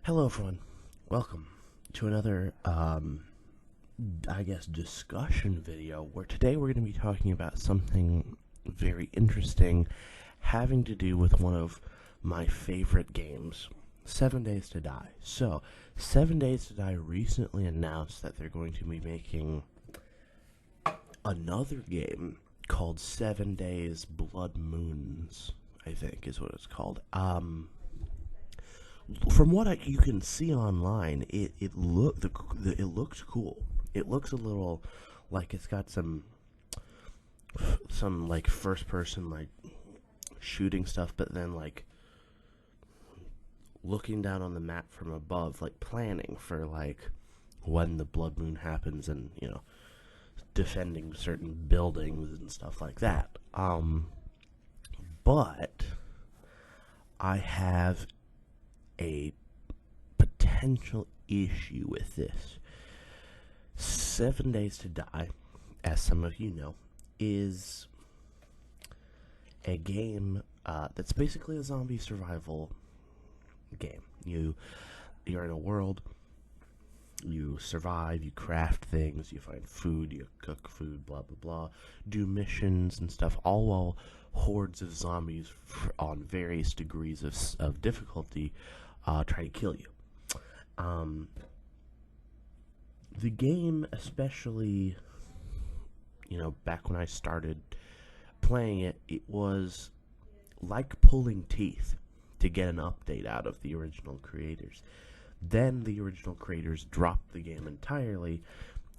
Hello, everyone. Welcome to another, discussion video where today we're going to be talking about something very interesting having to do with one of my favorite games, 7 Days to Die. So, 7 Days to Die recently announced that they're going to be making another game called 7 Days Blood Moons, I think is what it's called. From what you can see online, it looks cool. It looks a little like it's got some like first person like shooting stuff, but then like looking down on the map from above, like planning for like when the blood moon happens, and defending certain buildings and stuff like that. But I have a potential issue with this. 7 Days to Die, as some of you know, is a game that's basically a zombie survival game. You're in a world, you survive, you craft things, you find food, you cook food, blah blah blah, do missions and stuff, all while hordes of zombies on various degrees of difficulty try to kill you. The game, especially, back when I started playing it, it was like pulling teeth to get an update out of the original creators. Then the original creators dropped the game entirely,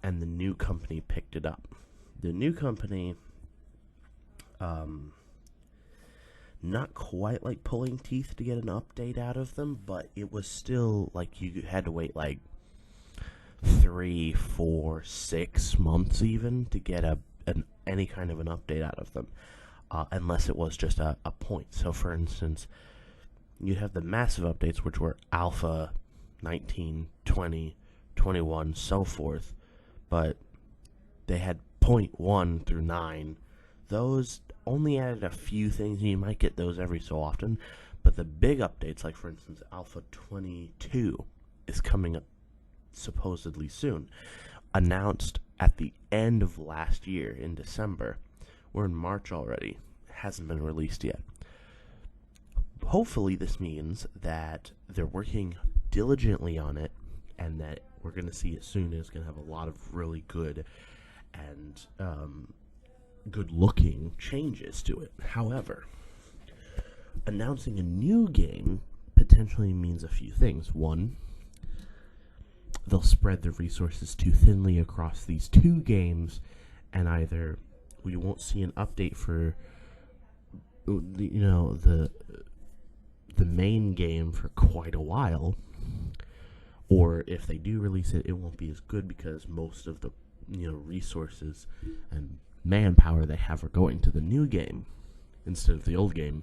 and the new company picked it up. The new company, not quite like pulling teeth to get an update out of them, but it was still like you had to wait like 3, 4, 6 months even to get any kind of an update out of them, unless it was just a point. So for instance, you have the massive updates, which were Alpha 19, 20, 21, so forth, but they had point 1 through 9. Those only added a few things, and you might get those every so often, but the big updates, like for instance Alpha 22 is coming up supposedly soon, announced at the end of last year in December. We're in March already. It hasn't been released yet. Hopefully this means that they're working diligently on it, and that we're going to see it soon. It's going to have a lot of really good and good-looking changes to it. However, announcing a new game potentially means a few things. One, they'll spread the resources too thinly across these two games, and either we won't see an update for the main game for quite a while, or if they do release it, it won't be as good because most of the resources and manpower they have are going to the new game instead of the old game.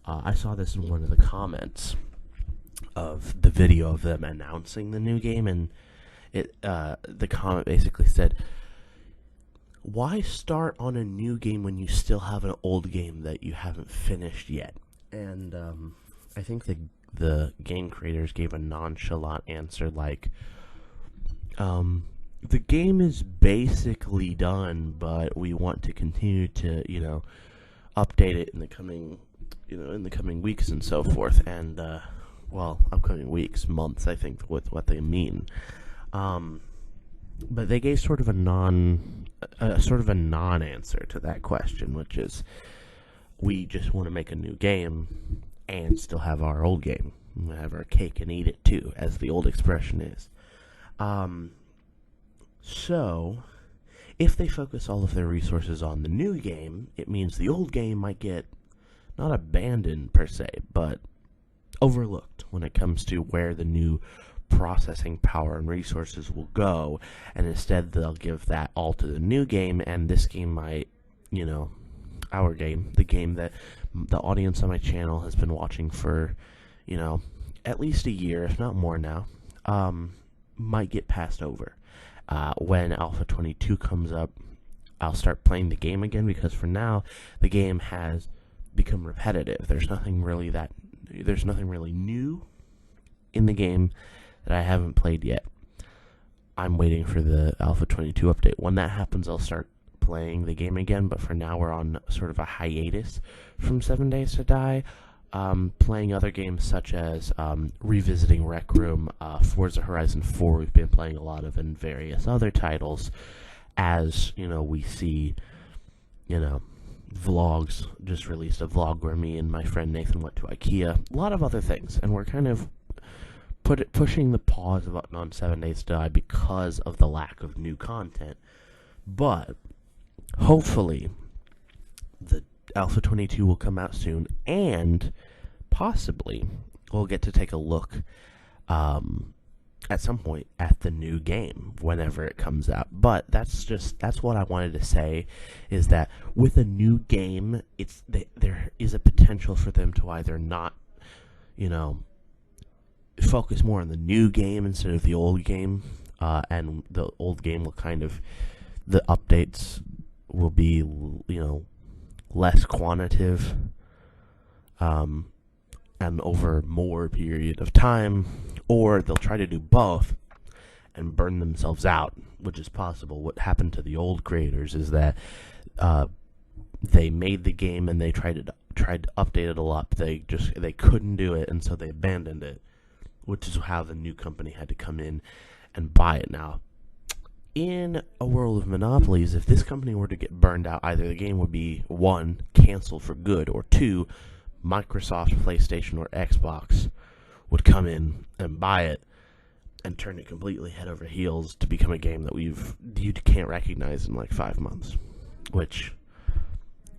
I saw this in one of the comments of the video of them announcing the new game, and the comment basically said, why start on a new game when you still have an old game that you haven't finished yet? And I think the game creators gave a nonchalant answer like, the game is basically done, but we want to continue to, update it in the coming weeks and so forth. And upcoming weeks, months, I think, with what they mean. But they gave sort of a non-answer to that question, which is, we just want to make a new game and still have our old game. We have our cake and eat it too, as the old expression is. So, if they focus all of their resources on the new game, it means the old game might get, not abandoned per se, but overlooked when it comes to where the new processing power and resources will go, and instead they'll give that all to the new game, and this game might, our game, the game that the audience on my channel has been watching for, at least a year, if not more now, might get passed over. When Alpha 22 comes up, I'll start playing the game again, because for now, the game has become repetitive. There's nothing really new in the game that I haven't played yet. I'm waiting for the Alpha 22 update. When that happens, I'll start playing the game again, but for now we're on sort of a hiatus from 7 Days to Die. Playing other games such as revisiting Rec Room, Forza Horizon 4 we've been playing a lot of, and various other titles as, we see, vlogs. Just released a vlog where me and my friend Nathan went to IKEA. A lot of other things, and we're kind of pushing the pause button on 7 Days to Die because of the lack of new content. But hopefully the Alpha 22 will come out soon, and possibly we'll get to take a look at some point at the new game whenever it comes out. But that's what I wanted to say, is that with a new game, there is a potential for them to either not, focus more on the new game instead of the old game, and the old game will the updates will be, less quantitative, and over more period of time, or they'll try to do both and burn themselves out, which is possible. What happened to the old creators is that they made the game and they tried to update it a lot, but they couldn't do it, and so they abandoned it, which is how the new company had to come in and buy it. Now, in a world of monopolies, if this company were to get burned out, either the game would be, 1, canceled for good, or 2, Microsoft, PlayStation, or Xbox would come in and buy it and turn it completely head over heels to become a game that you can't recognize in like 5 months, which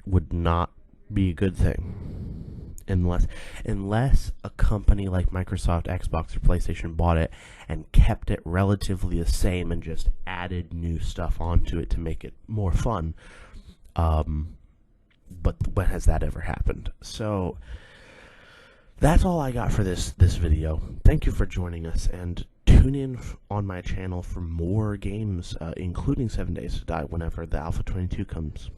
would not be a good thing. Unless a company like Microsoft, Xbox, or PlayStation bought it and kept it relatively the same and just added new stuff onto it to make it more fun. But when has that ever happened? So that's all I got for this video. Thank you for joining us, and tune in on my channel for more games, including 7 Days to Die, whenever the Alpha 22 comes.